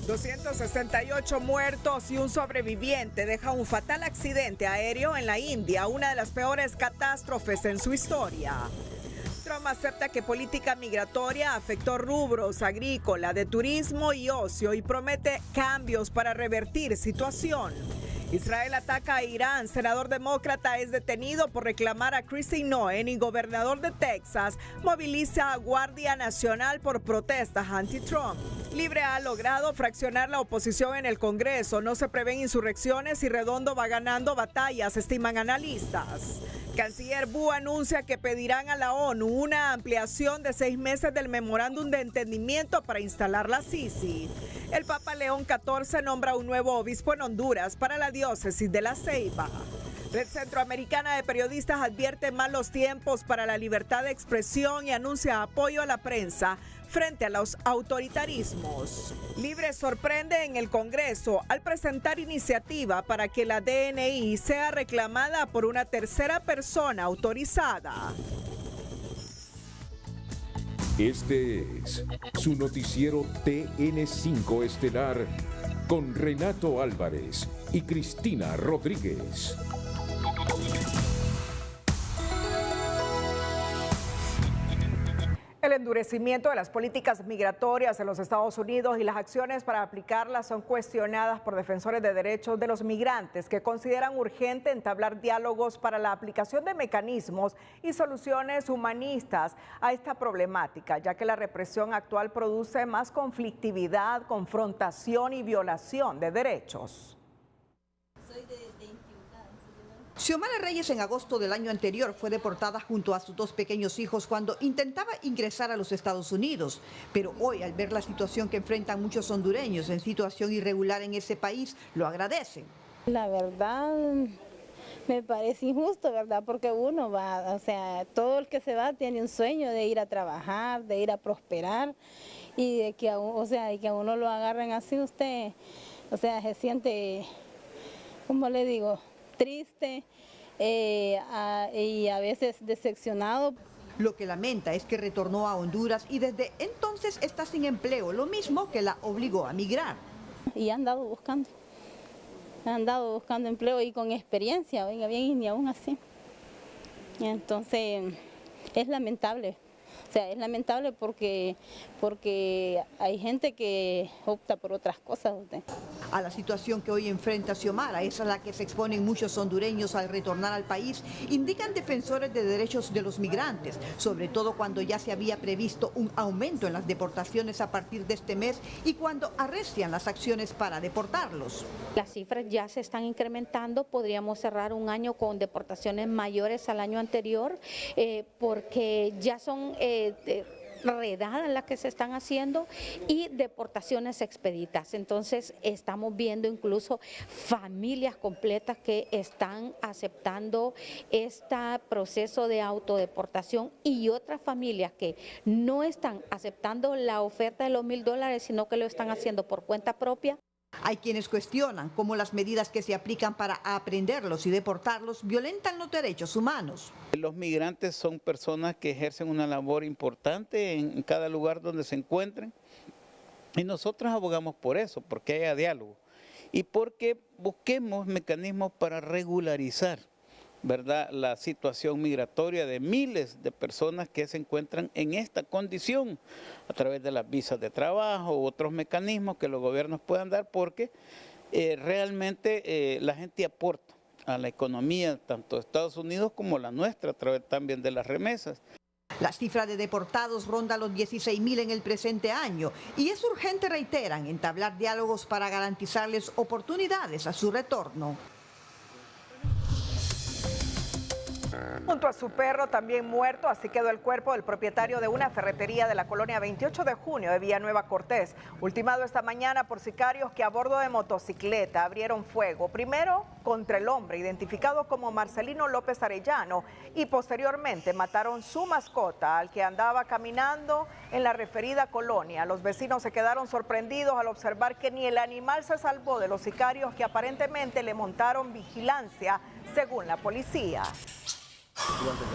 268 muertos y un sobreviviente deja un fatal accidente aéreo en la India, una de las peores catástrofes en su historia. Trump acepta que política migratoria afectó rubros agrícola, de turismo y ocio y promete cambios para revertir situación. Israel ataca a Irán. Senador demócrata es detenido por reclamar a Kristi Noem y gobernador de Texas moviliza a Guardia Nacional por protestas anti-Trump. Libre ha logrado fraccionar la oposición en el Congreso. No se prevén insurrecciones y Redondo va ganando batallas, estiman analistas. Canciller Wu anuncia que pedirán a la ONU una ampliación de 6 meses del memorándum de entendimiento para instalar la Sisi. El Papa León XIV nombra un nuevo obispo en Honduras para la diócesis de La Ceiba. Red Centroamericana de Periodistas advierte malos tiempos para la libertad de expresión y anuncia apoyo a la prensa frente a los autoritarismos. Libre sorprende en el Congreso al presentar iniciativa para que la DNI sea reclamada por una tercera persona autorizada. Este es su noticiero TN5 Estelar con Renato Álvarez y Cristina Rodríguez. El endurecimiento de las políticas migratorias en los Estados Unidos y las acciones para aplicarlas son cuestionadas por defensores de derechos de los migrantes que consideran urgente entablar diálogos para la aplicación de mecanismos y soluciones humanistas a esta problemática, ya que la represión actual produce más conflictividad, confrontación y violación de derechos. Xiomara Reyes en agosto del año anterior fue deportada junto a sus 2 pequeños hijos cuando intentaba ingresar a los Estados Unidos. Pero hoy, al ver la situación que enfrentan muchos hondureños en situación irregular en ese país, lo agradecen. La verdad me parece injusto, ¿verdad? Porque uno va, o sea, todo el que se va tiene un sueño de ir a trabajar, de ir a prosperar y de que, de que a uno lo agarren así, usted, se siente, ¿cómo le digo?, triste y a veces decepcionado. Lo que lamenta es que retornó a Honduras y desde entonces está sin empleo, lo mismo que la obligó a migrar. Y he andado buscando empleo y con experiencia, oiga bien, y ni aún así. Entonces es lamentable. Es lamentable porque hay gente que opta por otras cosas. A la situación que hoy enfrenta Xiomara, es a la que se exponen muchos hondureños al retornar al país, indican defensores de derechos de los migrantes, sobre todo cuando ya se había previsto un aumento en las deportaciones a partir de este mes y cuando arrecian las acciones para deportarlos. Las cifras ya se están incrementando, podríamos cerrar un año con deportaciones mayores al año anterior, porque ya son redadas las que se están haciendo y deportaciones expeditas. Entonces estamos viendo incluso familias completas que están aceptando este proceso de autodeportación y otras familias que no están aceptando la oferta de los $1,000, sino que lo están haciendo por cuenta propia. Hay quienes cuestionan cómo las medidas que se aplican para aprenderlos y deportarlos violentan los derechos humanos. Los migrantes son personas que ejercen una labor importante en cada lugar donde se encuentren y nosotros abogamos por eso, porque haya diálogo y porque busquemos mecanismos para regularizar, ¿verdad?, la situación migratoria de miles de personas que se encuentran en esta condición a través de las visas de trabajo u otros mecanismos que los gobiernos puedan dar, porque realmente la gente aporta a la economía tanto de Estados Unidos como la nuestra a través también de las remesas. La cifra de deportados ronda los 16,000 en el presente año y es urgente, reiteran, entablar diálogos para garantizarles oportunidades a su retorno. Junto a su perro también muerto, así quedó el cuerpo del propietario de una ferretería de la colonia 28 de junio de Villanueva Cortés, ultimado esta mañana por sicarios que a bordo de motocicleta abrieron fuego, primero contra el hombre identificado como Marcelino López Arellano y posteriormente mataron su mascota al que andaba caminando en la referida colonia. Los vecinos se quedaron sorprendidos al observar que ni el animal se salvó de los sicarios que aparentemente le montaron vigilancia, según la policía.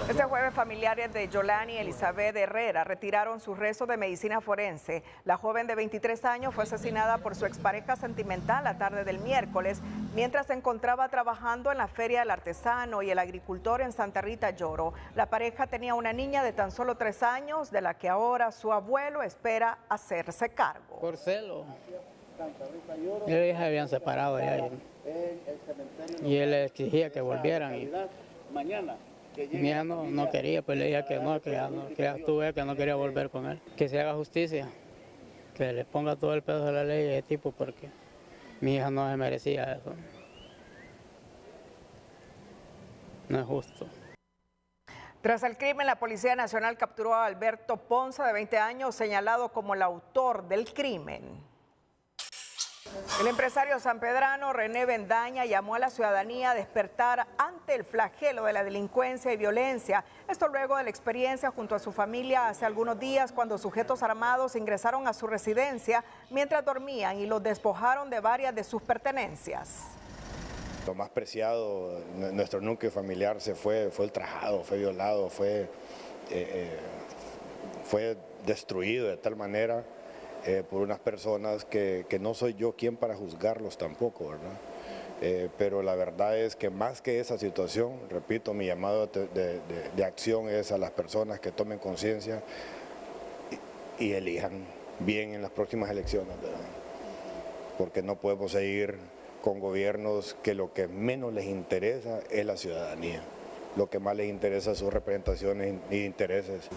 Este jueves, familiares de Yolani Elizabeth Herrera retiraron sus restos de medicina forense. La joven de 23 años fue asesinada por su expareja sentimental la tarde del miércoles, mientras se encontraba trabajando en la Feria del Artesano y el Agricultor en Santa Rita Lloro. La pareja tenía una niña de tan solo 3 años, de la que ahora su abuelo espera hacerse cargo. Por celo. Ellos se habían separado ya, y él le exigía que volvieran. Y mi hija no quería, pues le dije que no, que ya estuve, que no quería volver con él. Que se haga justicia, que le ponga todo el peso de la ley de tipo, porque mi hija no se merecía eso. No es justo. Tras el crimen, la Policía Nacional capturó a Alberto Ponce, de 20 años, señalado como el autor del crimen. El empresario sanpedrano René Bendaña llamó a la ciudadanía a despertar ante el flagelo de la delincuencia y violencia. Esto luego de la experiencia junto a su familia hace algunos días, cuando sujetos armados ingresaron a su residencia mientras dormían y los despojaron de varias de sus pertenencias. Lo más preciado, nuestro núcleo familiar se fue ultrajado, fue violado, fue destruido de tal manera por unas personas que no soy yo quien para juzgarlos tampoco, ¿verdad? Pero la verdad es que más que esa situación, repito, mi llamado de acción es a las personas que tomen conciencia y elijan bien en las próximas elecciones, ¿verdad? Porque no podemos seguir con gobiernos que lo que menos les interesa es la ciudadanía, lo que más les interesa son representaciones e intereses.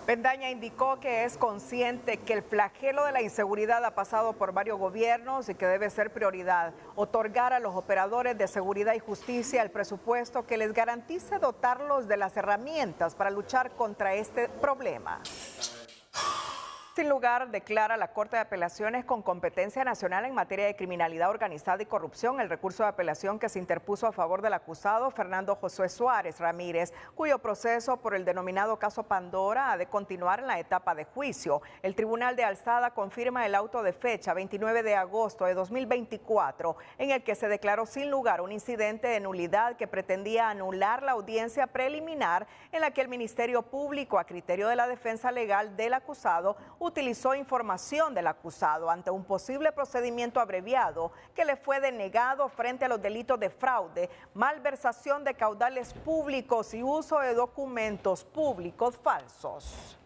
Bendaña indicó que es consciente que el flagelo de la inseguridad ha pasado por varios gobiernos y que debe ser prioridad otorgar a los operadores de seguridad y justicia el presupuesto que les garantice dotarlos de las herramientas para luchar contra este problema. Sin lugar, declara la Corte de Apelaciones con competencia nacional en materia de criminalidad organizada y corrupción el recurso de apelación que se interpuso a favor del acusado Fernando Josué Suárez Ramírez, cuyo proceso por el denominado caso Pandora ha de continuar en la etapa de juicio. El Tribunal de Alzada confirma el auto de fecha 29 de agosto de 2024, en el que se declaró sin lugar un incidente de nulidad que pretendía anular la audiencia preliminar en la que el Ministerio Público, a criterio de la defensa legal del acusado, utilizó información del acusado ante un posible procedimiento abreviado que le fue denegado frente a los delitos de fraude, malversación de caudales públicos y uso de documentos públicos falsos.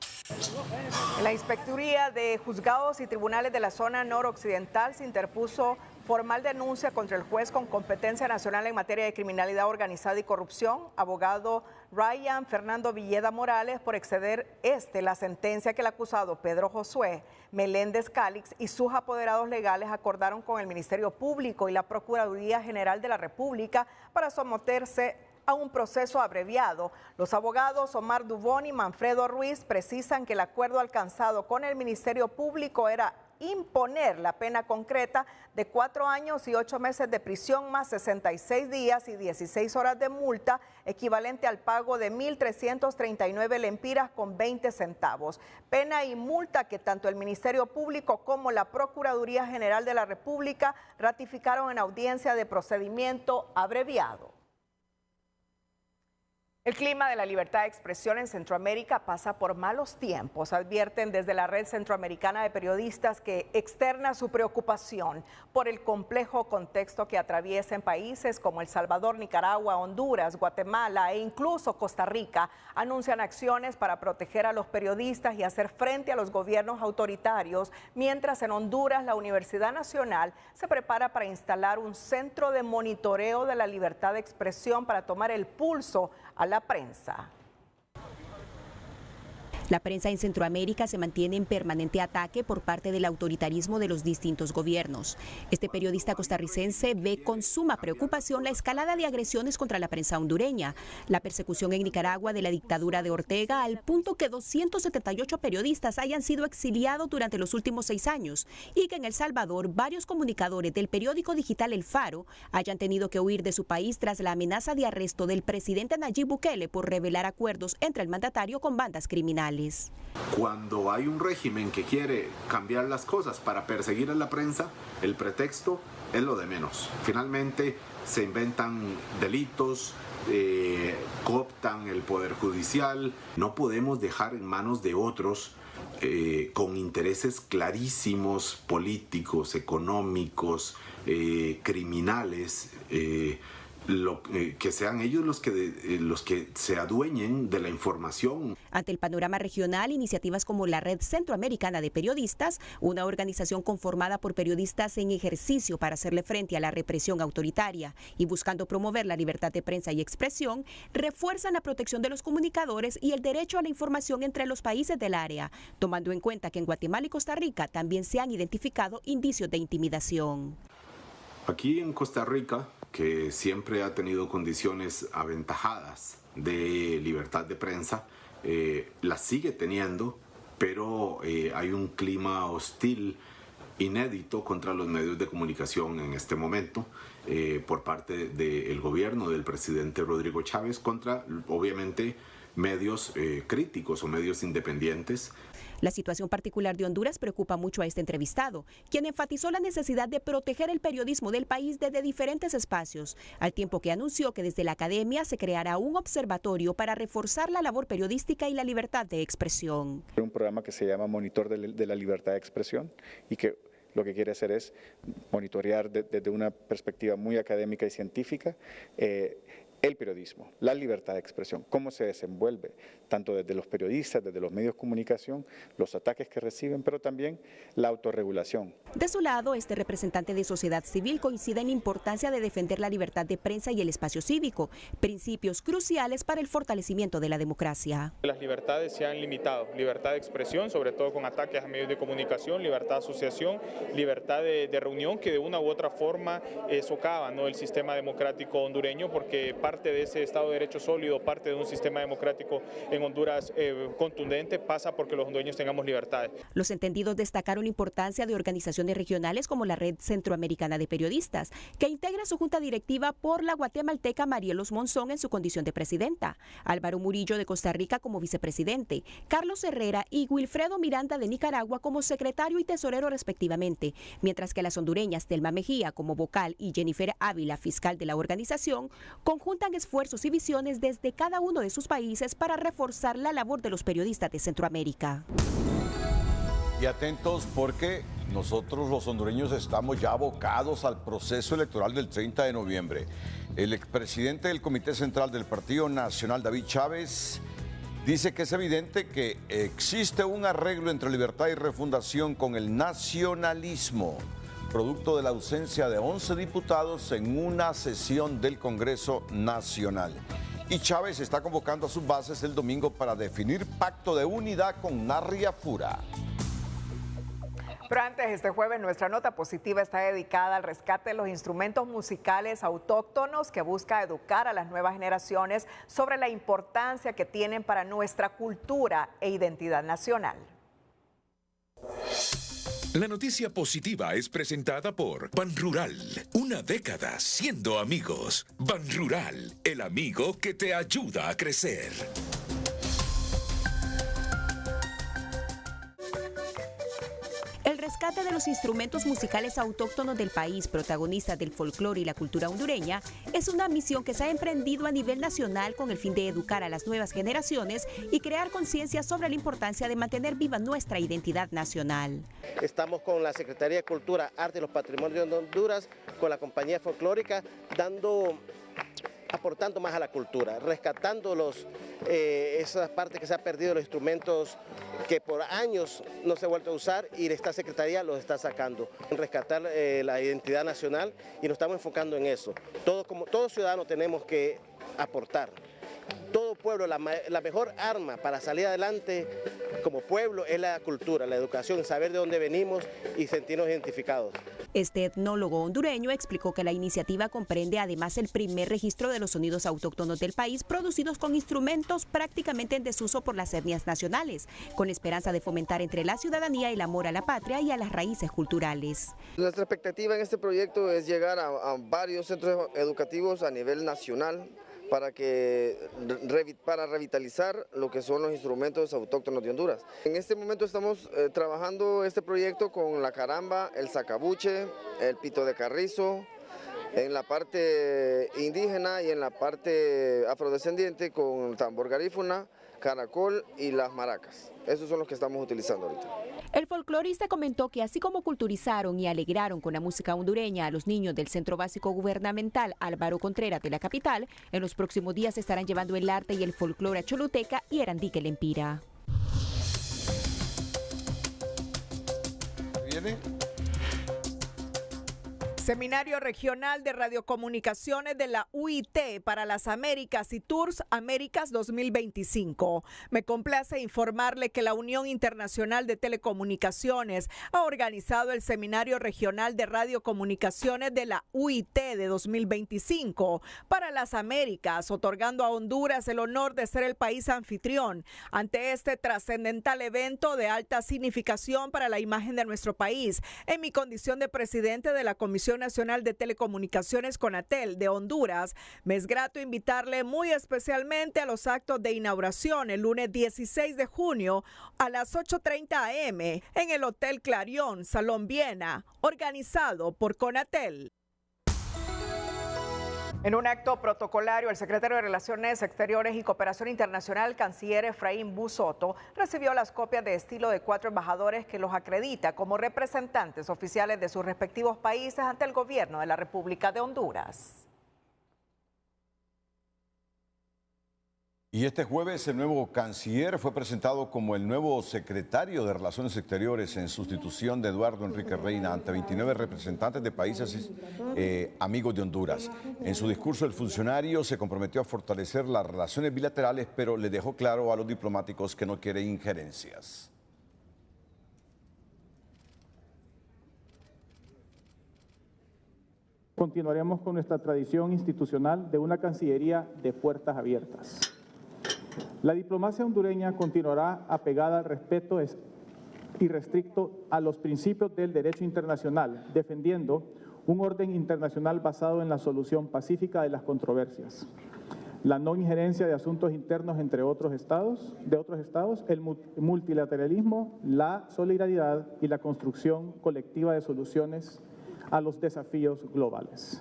En la Inspectoría de Juzgados y Tribunales de la Zona Noroccidental se interpuso formal denuncia contra el juez con competencia nacional en materia de criminalidad organizada y corrupción, abogado Ryan Fernando Villeda Morales, por exceder la sentencia que el acusado Pedro Josué Meléndez Cálix y sus apoderados legales acordaron con el Ministerio Público y la Procuraduría General de la República para someterse a un proceso abreviado. Los abogados Omar Dubón y Manfredo Ruiz precisan que el acuerdo alcanzado con el Ministerio Público era imponer la pena concreta de 4 años y 8 meses de prisión más 66 días y 16 horas de multa, equivalente al pago de 1.339 lempiras con 20 centavos. Pena y multa que tanto el Ministerio Público como la Procuraduría General de la República ratificaron en audiencia de procedimiento abreviado. El clima de la libertad de expresión en Centroamérica pasa por malos tiempos, advierten desde la Red Centroamericana de Periodistas, que externa su preocupación por el complejo contexto que atraviesan países como El Salvador, Nicaragua, Honduras, Guatemala e incluso Costa Rica. Anuncian acciones para proteger a los periodistas y hacer frente a los gobiernos autoritarios, mientras en Honduras la Universidad Nacional se prepara para instalar un centro de monitoreo de la libertad de expresión para tomar el pulso a la prensa. La prensa en Centroamérica se mantiene en permanente ataque por parte del autoritarismo de los distintos gobiernos. Este periodista costarricense ve con suma preocupación la escalada de agresiones contra la prensa hondureña, la persecución en Nicaragua de la dictadura de Ortega, al punto que 278 periodistas hayan sido exiliados durante los últimos 6 años, y que en El Salvador varios comunicadores del periódico digital El Faro hayan tenido que huir de su país tras la amenaza de arresto del presidente Nayib Bukele por revelar acuerdos entre el mandatario con bandas criminales. nacionales. Cuando hay un régimen que quiere cambiar las cosas para perseguir a la prensa, el pretexto es lo de menos. Finalmente se inventan delitos, cooptan el poder judicial. No podemos dejar en manos de otros con intereses clarísimos, políticos, económicos, criminales, que sean ellos los que se adueñen de la información. Ante el panorama regional, iniciativas como la Red Centroamericana de Periodistas, una organización conformada por periodistas en ejercicio para hacerle frente a la represión autoritaria y buscando promover la libertad de prensa y expresión, refuerzan la protección de los comunicadores y el derecho a la información entre los países del área, tomando en cuenta que en Guatemala y Costa Rica también se han identificado indicios de intimidación. Aquí en Costa Rica, que siempre ha tenido condiciones aventajadas de libertad de prensa, la sigue teniendo, pero hay un clima hostil inédito contra los medios de comunicación en este momento por parte del gobierno del presidente Rodrigo Chávez contra, obviamente, medios críticos o medios independientes. La situación particular de Honduras preocupa mucho a este entrevistado, quien enfatizó la necesidad de proteger el periodismo del país desde diferentes espacios, al tiempo que anunció que desde la academia se creará un observatorio para reforzar la labor periodística y la libertad de expresión. Un programa que se llama Monitor de la Libertad de Expresión y que lo que quiere hacer es monitorear desde una perspectiva muy académica y científica el periodismo, la libertad de expresión, cómo se desenvuelve, tanto desde los periodistas, desde los medios de comunicación, los ataques que reciben, pero también la autorregulación. De su lado, este representante de sociedad civil coincide en la importancia de defender la libertad de prensa y el espacio cívico, principios cruciales para el fortalecimiento de la democracia. Las libertades se han limitado, libertad de expresión, sobre todo con ataques a medios de comunicación, libertad de asociación, libertad de reunión, que de una u otra forma socava, ¿no?, el sistema democrático hondureño, porque parte de ese Estado de Derecho sólido, parte de un sistema democrático en Honduras contundente, pasa porque los hondureños tengamos libertades. Los entendidos destacaron la importancia de organizaciones regionales como la Red Centroamericana de Periodistas, que integra su junta directiva por la guatemalteca Marielos Monzón en su condición de presidenta, Álvaro Murillo de Costa Rica como vicepresidente, Carlos Herrera y Wilfredo Miranda de Nicaragua como secretario y tesorero respectivamente, mientras que las hondureñas Telma Mejía como vocal y Jennifer Ávila, fiscal de la organización, conjuntan esfuerzos y visiones desde cada uno de sus países para reforzar la labor de los periodistas de Centroamérica. Y atentos porque nosotros los hondureños estamos ya abocados al proceso electoral del 30 de noviembre. El expresidente del Comité Central del Partido Nacional, David Chávez, dice que es evidente que existe un arreglo entre libertad y refundación con el nacionalismo, producto de la ausencia de 11 diputados en una sesión del Congreso Nacional. Y Chávez está convocando a sus bases el domingo para definir pacto de unidad con Narria Fura. Pero antes, este jueves, nuestra nota positiva está dedicada al rescate de los instrumentos musicales autóctonos que busca educar a las nuevas generaciones sobre la importancia que tienen para nuestra cultura e identidad nacional. La noticia positiva es presentada por Banrural. Una década siendo amigos. Banrural, el amigo que te ayuda a crecer. El rescate de los instrumentos musicales autóctonos del país, protagonistas del folclore y la cultura hondureña, es una misión que se ha emprendido a nivel nacional con el fin de educar a las nuevas generaciones y crear conciencia sobre la importancia de mantener viva nuestra identidad nacional. Estamos con la Secretaría de Cultura, Arte y los Patrimonios de Honduras, con la compañía folclórica, aportando más a la cultura, rescatando esas partes que se han perdido, los instrumentos que por años no se ha vuelto a usar y esta Secretaría los está sacando. Rescatar la identidad nacional y nos estamos enfocando en eso. Todo ciudadano tenemos que aportar. Todo pueblo, la mejor arma para salir adelante como pueblo es la cultura, la educación, saber de dónde venimos y sentirnos identificados. Este etnólogo hondureño explicó que la iniciativa comprende además el primer registro de los sonidos autóctonos del país producidos con instrumentos prácticamente en desuso por las etnias nacionales, con esperanza de fomentar entre la ciudadanía el amor a la patria y a las raíces culturales. Nuestra expectativa en este proyecto es llegar a varios centros educativos a nivel nacional para revitalizar lo que son los instrumentos autóctonos de Honduras. En este momento estamos trabajando este proyecto con la caramba, el sacabuche, el pito de carrizo, en la parte indígena y en la parte afrodescendiente con tambor garífuna, caracol y las maracas. Esos son los que estamos utilizando ahorita. El folclorista comentó que así como culturizaron y alegraron con la música hondureña a los niños del Centro Básico Gubernamental Álvaro Contreras de la capital, en los próximos días estarán llevando el arte y el folclore a Choluteca y Erandique Lempira. ¿Viene? Seminario Regional de Radiocomunicaciones de la UIT para las Américas y Tours Américas 2025. Me complace informarle que la Unión Internacional de Telecomunicaciones ha organizado el Seminario Regional de Radiocomunicaciones de la UIT de 2025 para las Américas, otorgando a Honduras el honor de ser el país anfitrión ante este trascendental evento de alta significación para la imagen de nuestro país. En mi condición de presidente de la Comisión Nacional de Telecomunicaciones CONATEL de Honduras, me es grato invitarle muy especialmente a los actos de inauguración el lunes 16 de junio a las 8:30 a.m. en el Hotel Clarion, Salón Viena, organizado por CONATEL. En un acto protocolario, el secretario de Relaciones Exteriores y Cooperación Internacional, canciller Efraín Busotto, recibió las copias de estilo de 4 embajadores que los acredita como representantes oficiales de sus respectivos países ante el gobierno de la República de Honduras. Y este jueves el nuevo canciller fue presentado como el nuevo secretario de Relaciones Exteriores en sustitución de Eduardo Enrique Reina ante 29 representantes de países amigos de Honduras. En su discurso el funcionario se comprometió a fortalecer las relaciones bilaterales, pero le dejó claro a los diplomáticos que no quiere injerencias. Continuaremos con nuestra tradición institucional de una Cancillería de puertas abiertas. La diplomacia hondureña continuará apegada al respeto irrestricto a los principios del derecho internacional, defendiendo un orden internacional basado en la solución pacífica de las controversias, la no injerencia de asuntos internos entre otros estados, el multilateralismo, la solidaridad y la construcción colectiva de soluciones a los desafíos globales.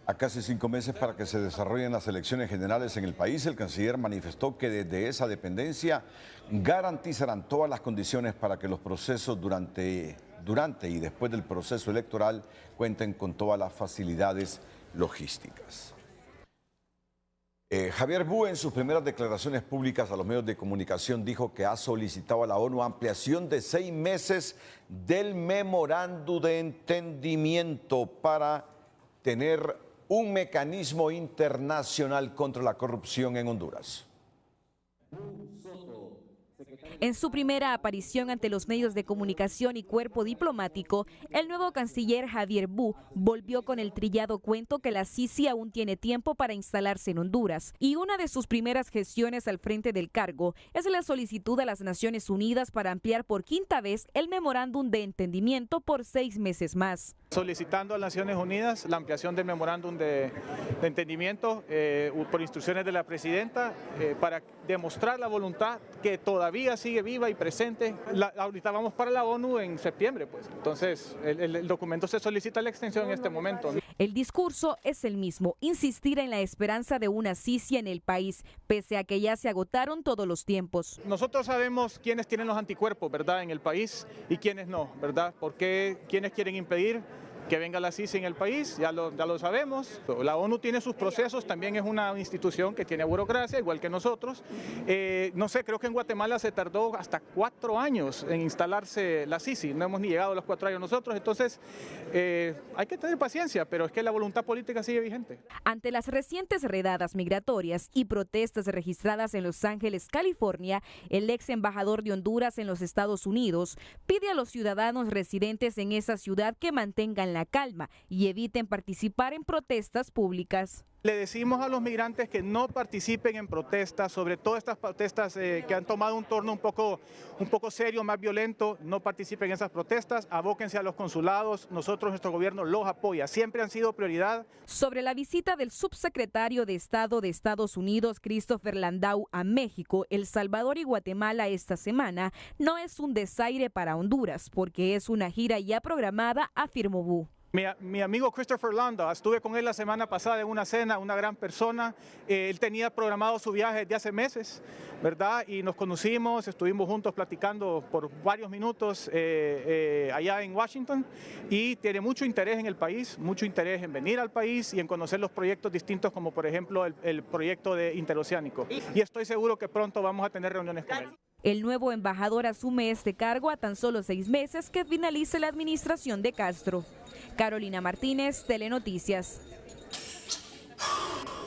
A casi 5 meses para que se desarrollen las elecciones generales en el país, el canciller manifestó que desde esa dependencia garantizarán todas las condiciones para que los procesos durante y después del proceso electoral cuenten con todas las facilidades logísticas. Javier Bú, en sus primeras declaraciones públicas a los medios de comunicación, dijo que ha solicitado a la ONU ampliación de 6 meses del memorándum de entendimiento para tener un mecanismo internacional contra la corrupción en Honduras. En su primera aparición ante los medios de comunicación y cuerpo diplomático, el nuevo canciller Javier Bú volvió con el trillado cuento que la Sisi aún tiene tiempo para instalarse en Honduras. Y una de sus primeras gestiones al frente del cargo es la solicitud a las Naciones Unidas para ampliar por 5ª vez el memorándum de entendimiento por 6 meses más. Solicitando a las Naciones Unidas la ampliación del memorándum de entendimiento por instrucciones de la presidenta para demostrar la voluntad que todavía sigue viva y presente. Ahorita vamos para la ONU en septiembre, pues. Entonces el documento se solicita la extensión en este momento. El discurso es el mismo, insistir en la esperanza de una Sisi en el país, pese a que ya se agotaron todos los tiempos. Nosotros sabemos quiénes tienen los anticuerpos, ¿verdad?, en el país y quiénes no, ¿verdad? Porque quiénes quieren impedir que venga la Sisi en el país, ya lo sabemos. La ONU tiene sus procesos, también es una institución que tiene burocracia, igual que nosotros. No sé, creo que en Guatemala se tardó hasta 4 años en instalarse la Sisi, no hemos ni llegado a los 4 años nosotros, entonces hay que tener paciencia, pero es que la voluntad política sigue vigente. Ante las recientes redadas migratorias y protestas registradas en Los Ángeles, California, el ex embajador de Honduras en los Estados Unidos pide a los ciudadanos residentes en esa ciudad que mantengan la calma y eviten participar en protestas públicas. Le decimos a los migrantes que no participen en protestas, sobre todo estas protestas que han tomado un torno un poco serio, más violento. No participen en esas protestas, abóquense a los consulados. Nosotros, nuestro gobierno los apoya, siempre han sido prioridad. Sobre la visita del subsecretario de Estado de Estados Unidos, Christopher Landau, a México, El Salvador y Guatemala esta semana, no es un desaire para Honduras, porque es una gira ya programada, afirmó Wu. Mi amigo Christopher Landau, estuve con él la semana pasada en una cena, una gran persona. Él tenía programado su viaje desde hace meses, ¿verdad? Y nos conocimos, estuvimos juntos platicando por varios minutos allá en Washington, y tiene mucho interés en el país, mucho interés en venir al país y en conocer los proyectos distintos, como por ejemplo el proyecto de interoceánico. Y estoy seguro que pronto vamos a tener reuniones con él. El nuevo embajador asume este cargo a tan solo 6 meses que finalice la administración de Castro. Carolina Martínez, Telenoticias.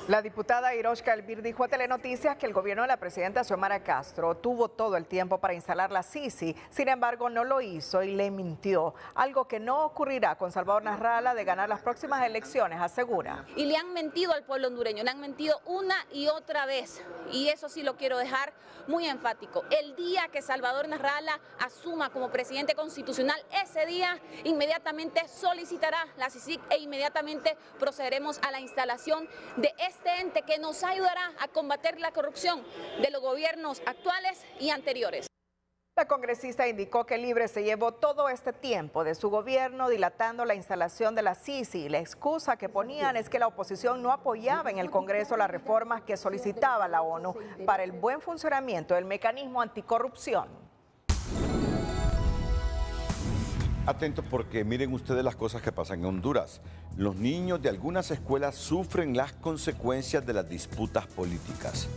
La diputada Iroshka Elvir dijo a Telenoticias que el gobierno de la presidenta Xiomara Castro tuvo todo el tiempo para instalar la Sisi, sin embargo no lo hizo y le mintió, algo que no ocurrirá con Salvador Nasralla de ganar las próximas elecciones, asegura. Y le han mentido al pueblo hondureño, le han mentido una y otra vez, y eso sí lo quiero dejar muy enfático. El día que Salvador Nasralla asuma como presidente constitucional, ese día inmediatamente solicitará la CICIG e inmediatamente procederemos a la instalación de este ente que nos ayudará a combatir la corrupción de los gobiernos actuales y anteriores. La congresista indicó que Libre se llevó todo este tiempo de su gobierno dilatando la instalación de la Sisi. La excusa que ponían es que la oposición no apoyaba en el Congreso las reformas que solicitaba la ONU para el buen funcionamiento del mecanismo anticorrupción. Atentos porque miren ustedes las cosas que pasan en Honduras. Los niños de algunas escuelas sufren las consecuencias de las disputas políticas.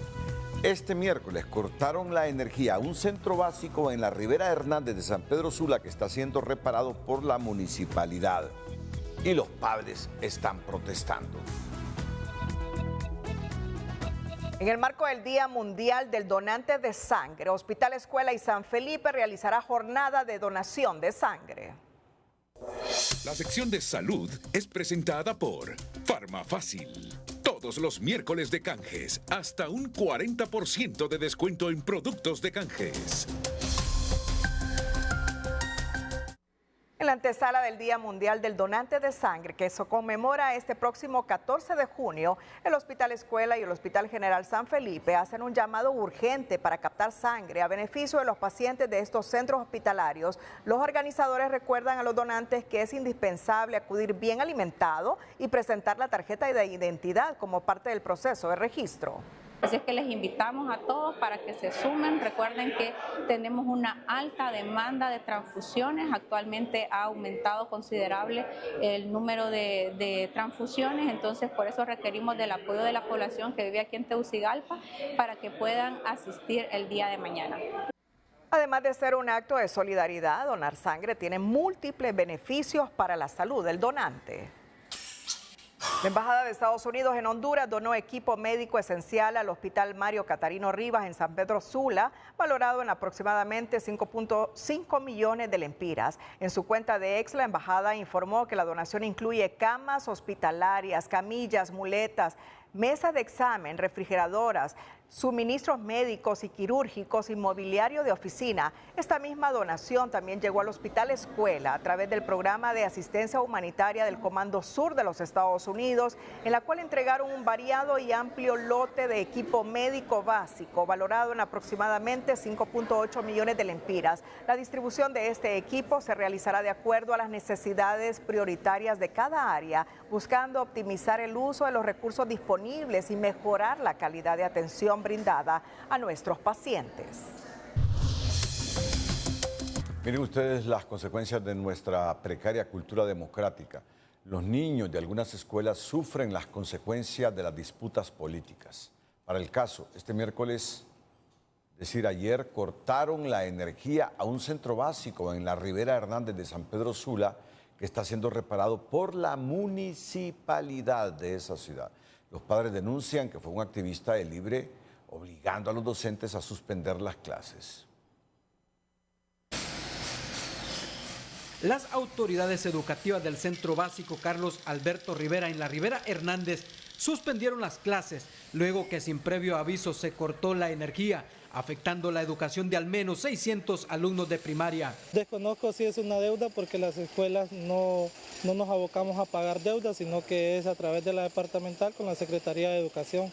Este miércoles cortaron la energía a un centro básico en la Ribera Hernández de San Pedro Sula que está siendo reparado por la municipalidad. Y los padres están protestando. En el marco del Día Mundial del Donante de Sangre, Hospital Escuela y San Felipe realizará jornada de donación de sangre. La sección de salud es presentada por Farmafácil. Todos los miércoles de canjes, hasta un 40% de descuento en productos de canjes. En la antesala del Día Mundial del Donante de Sangre, que se conmemora este próximo 14 de junio, el Hospital Escuela y el Hospital General San Felipe hacen un llamado urgente para captar sangre a beneficio de los pacientes de estos centros hospitalarios. Los organizadores recuerdan a los donantes que es indispensable acudir bien alimentado y presentar la tarjeta de identidad como parte del proceso de registro. Así es que les invitamos a todos para que se sumen. Recuerden que tenemos una alta demanda de transfusiones. Actualmente ha aumentado considerable el número de transfusiones, entonces por eso requerimos del apoyo de la población que vive aquí en Tegucigalpa para que puedan asistir el día de mañana. Además de ser un acto de solidaridad, donar sangre tiene múltiples beneficios para la salud del donante. La Embajada de Estados Unidos en Honduras donó equipo médico esencial al Hospital Mario Catarino Rivas en San Pedro Sula, valorado en aproximadamente 5.5 millones de lempiras. En su cuenta de ex, la embajada informó que la donación incluye camas hospitalarias, camillas, muletas, mesas de examen, refrigeradoras, suministros médicos y quirúrgicos y mobiliario de oficina. Esta misma donación también llegó al Hospital Escuela a través del programa de asistencia humanitaria del Comando Sur de los Estados Unidos, en la cual entregaron un variado y amplio lote de equipo médico básico, valorado en aproximadamente 5.8 millones de lempiras. La distribución de este equipo se realizará de acuerdo a las necesidades prioritarias de cada área, buscando optimizar el uso de los recursos disponibles y mejorar la calidad de atención brindada a nuestros pacientes. Miren ustedes las consecuencias de nuestra precaria cultura democrática. Los niños de algunas escuelas sufren las consecuencias de las disputas políticas. Para el caso, este miércoles, es decir, ayer, cortaron la energía a un centro básico en la Ribera Hernández de San Pedro Sula que está siendo reparado por la municipalidad de esa ciudad. Los padres denuncian que fue un activista de Libre obligando a los docentes a suspender las clases. Las autoridades educativas del Centro Básico Carlos Alberto Rivera en la Ribera Hernández suspendieron las clases, luego que sin previo aviso se cortó la energía, afectando la educación de al menos 600 alumnos de primaria. Desconozco si es una deuda porque las escuelas no nos abocamos a pagar deudas, sino que es a través de la departamental con la Secretaría de Educación,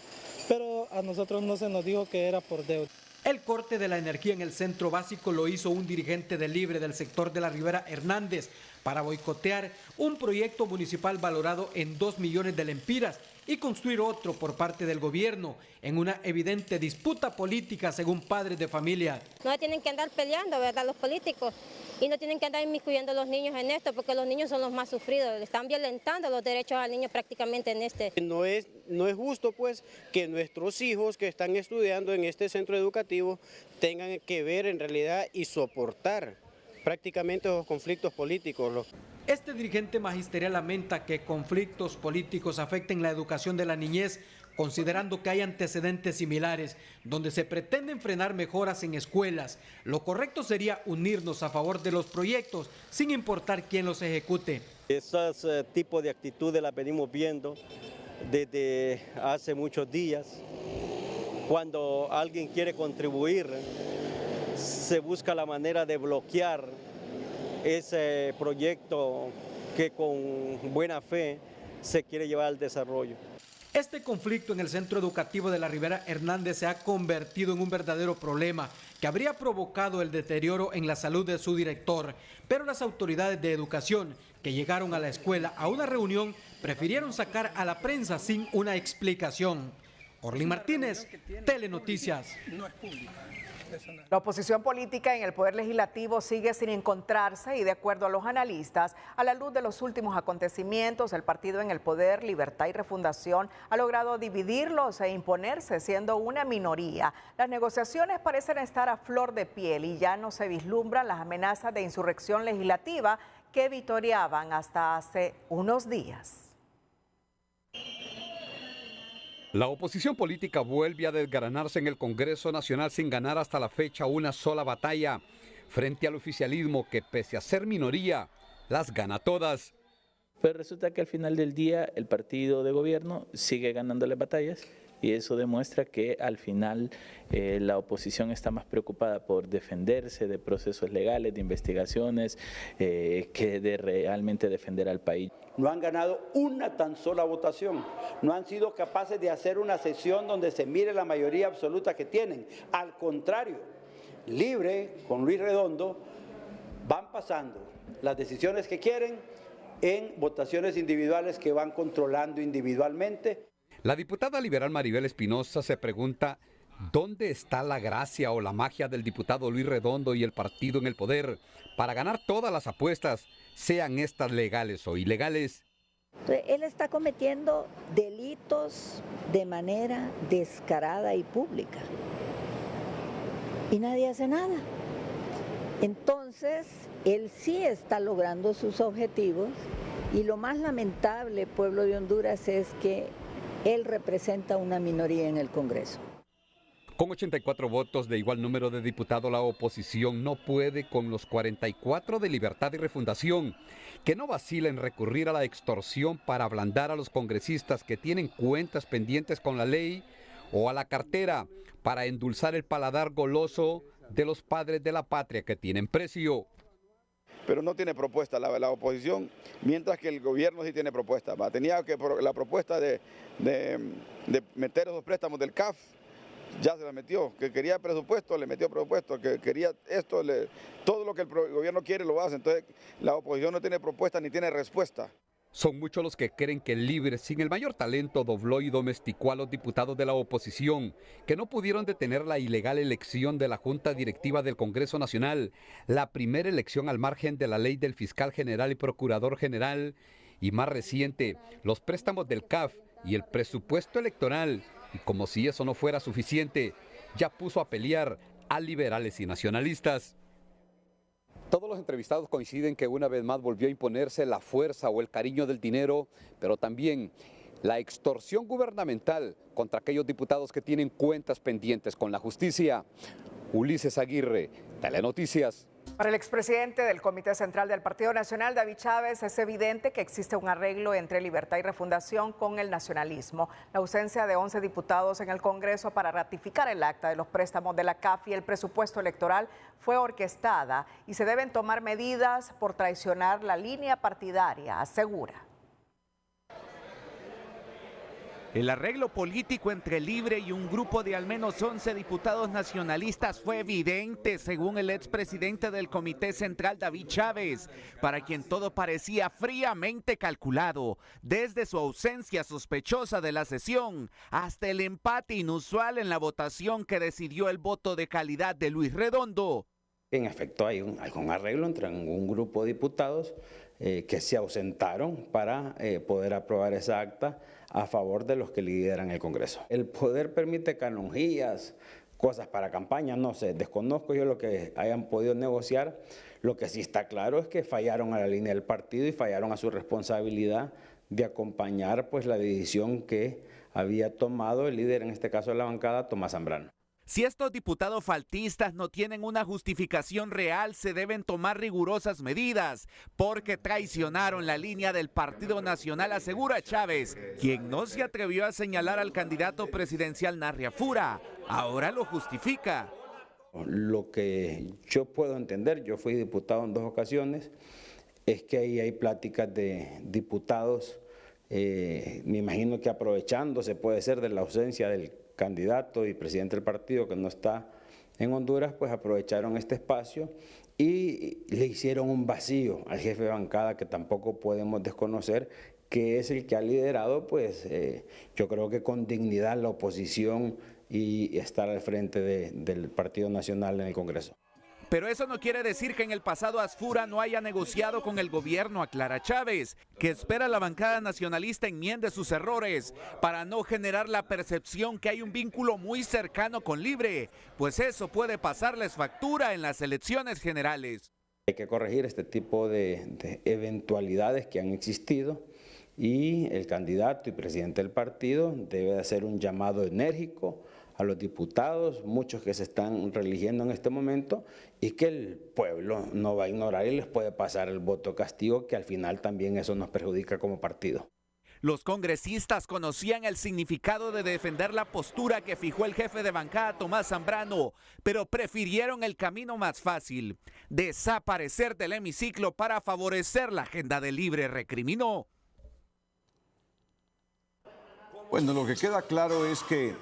pero a nosotros no se nos dijo que era por deuda. El corte de la energía en el centro básico lo hizo un dirigente de Libre del sector de la Ribera Hernández para boicotear un proyecto municipal valorado en 2 millones de lempiras y construir otro por parte del gobierno en una evidente disputa política según padres de familia. No tienen que andar peleando, ¿verdad?, los políticos, y no tienen que andar inmiscuyendo a los niños en esto, porque los niños son los más sufridos, le están violentando los derechos al niño prácticamente en este. No es justo pues que nuestros hijos que están estudiando en este centro educativo tengan que ver en realidad y soportar prácticamente los conflictos políticos. Este dirigente magisterial lamenta que conflictos políticos afecten la educación de la niñez, considerando que hay antecedentes similares, donde se pretenden frenar mejoras en escuelas. Lo correcto sería unirnos a favor de los proyectos, sin importar quién los ejecute. Esos tipos de actitudes las venimos viendo desde hace muchos días. Cuando alguien quiere contribuir, se busca la manera de bloquear ese proyecto que con buena fe se quiere llevar al desarrollo. Este conflicto en el centro educativo de la Ribera Hernández se ha convertido en un verdadero problema que habría provocado el deterioro en la salud de su director, pero las autoridades de educación que llegaron a la escuela a una reunión prefirieron sacar a la prensa sin una explicación. Orlín Martínez, Telenoticias. La oposición política en el Poder Legislativo sigue sin encontrarse y, de acuerdo a los analistas, a la luz de los últimos acontecimientos, el partido en el poder, Libertad y Refundación, ha logrado dividirlos e imponerse siendo una minoría. Las negociaciones parecen estar a flor de piel y ya no se vislumbran las amenazas de insurrección legislativa que vitoreaban hasta hace unos días. La oposición política vuelve a desgranarse en el Congreso Nacional sin ganar hasta la fecha una sola batalla frente al oficialismo que, pese a ser minoría, las gana todas. Pues resulta que al final del día el partido de gobierno sigue ganándole batallas y eso demuestra que al final la oposición está más preocupada por defenderse de procesos legales, de investigaciones, que de realmente defender al país. No han ganado una tan sola votación, no han sido capaces de hacer una sesión donde se mire la mayoría absoluta que tienen. Al contrario, Libre con Luis Redondo van pasando las decisiones que quieren en votaciones individuales que van controlando individualmente. La diputada liberal Maribel Espinosa se pregunta ¿dónde está la gracia o la magia del diputado Luis Redondo y el partido en el poder para ganar todas las apuestas, sean estas legales o ilegales? Él está cometiendo delitos de manera descarada y pública y nadie hace nada. Entonces, él sí está logrando sus objetivos y lo más lamentable, pueblo de Honduras, es que él representa una minoría en el Congreso. Con 84 votos de igual número de diputados, la oposición no puede con los 44 de Libertad y Refundación, que no vacila en recurrir a la extorsión para ablandar a los congresistas que tienen cuentas pendientes con la ley o a la cartera para endulzar el paladar goloso de los padres de la patria que tienen precio. Pero no tiene propuesta la oposición, mientras que el gobierno sí tiene propuesta. Tenía que la propuesta de meter esos préstamos del CAF, ya se la metió, que quería presupuesto, le metió presupuesto, que quería esto, todo lo que el gobierno quiere lo hace, entonces la oposición no tiene propuesta ni tiene respuesta. Son muchos los que creen que el Libre, sin el mayor talento, dobló y domesticó a los diputados de la oposición, que no pudieron detener la ilegal elección de la Junta Directiva del Congreso Nacional, la primera elección al margen de la ley del fiscal general y procurador general, y más reciente, los préstamos del CAF y el presupuesto electoral, y como si eso no fuera suficiente, ya puso a pelear a liberales y nacionalistas. Todos los entrevistados coinciden que una vez más volvió a imponerse la fuerza o el cariño del dinero, pero también la extorsión gubernamental contra aquellos diputados que tienen cuentas pendientes con la justicia. Ulises Aguirre, Telenoticias. Para el expresidente del Comité Central del Partido Nacional, David Chávez, es evidente que existe un arreglo entre Libertad y Refundación con el nacionalismo. La ausencia de 11 diputados en el Congreso para ratificar el acta de los préstamos de la CAF y el presupuesto electoral fue orquestada y se deben tomar medidas por traicionar la línea partidaria, asegura. El arreglo político entre Libre y un grupo de al menos 11 diputados nacionalistas fue evidente, según el expresidente del Comité Central, David Chávez, para quien todo parecía fríamente calculado, desde su ausencia sospechosa de la sesión hasta el empate inusual en la votación que decidió el voto de calidad de Luis Redondo. En efecto, hay un arreglo entre un grupo de diputados que se ausentaron para poder aprobar esa acta a favor de los que lideran el Congreso. El poder permite canonjías, cosas para campaña, no sé, desconozco yo lo que hayan podido negociar. Lo que sí está claro es que fallaron a la línea del partido y fallaron a su responsabilidad de acompañar pues la decisión que había tomado el líder, en este caso de la bancada, Tomás Zambrano. Si estos diputados faltistas no tienen una justificación real, se deben tomar rigurosas medidas, porque traicionaron la línea del Partido Nacional, asegura Chávez, quien no se atrevió a señalar al candidato presidencial Narria Fura. Ahora lo justifica. Lo que yo puedo entender, yo fui diputado en 2 ocasiones, es que ahí hay pláticas de diputados, me imagino que aprovechándose puede ser de la ausencia del candidato y presidente del partido que no está en Honduras, pues aprovecharon este espacio y le hicieron un vacío al jefe de bancada que tampoco podemos desconocer, que es el que ha liderado, pues yo creo que con dignidad la oposición y estar al frente del Partido Nacional en el Congreso. Pero eso no quiere decir que en el pasado Asfura no haya negociado con el gobierno, aclara Chávez, que espera la bancada nacionalista enmiende sus errores para no generar la percepción que hay un vínculo muy cercano con Libre, pues eso puede pasarles factura en las elecciones generales. Hay que corregir este tipo de eventualidades que han existido y el candidato y presidente del partido debe hacer un llamado enérgico a los diputados, muchos que se están reeligiendo en este momento, y que el pueblo no va a ignorar y les puede pasar el voto castigo, que al final también eso nos perjudica como partido. Los congresistas conocían el significado de defender la postura que fijó el jefe de bancada Tomás Zambrano, pero prefirieron el camino más fácil, desaparecer del hemiciclo para favorecer la agenda de Libre, recriminó. Bueno, lo que queda claro es que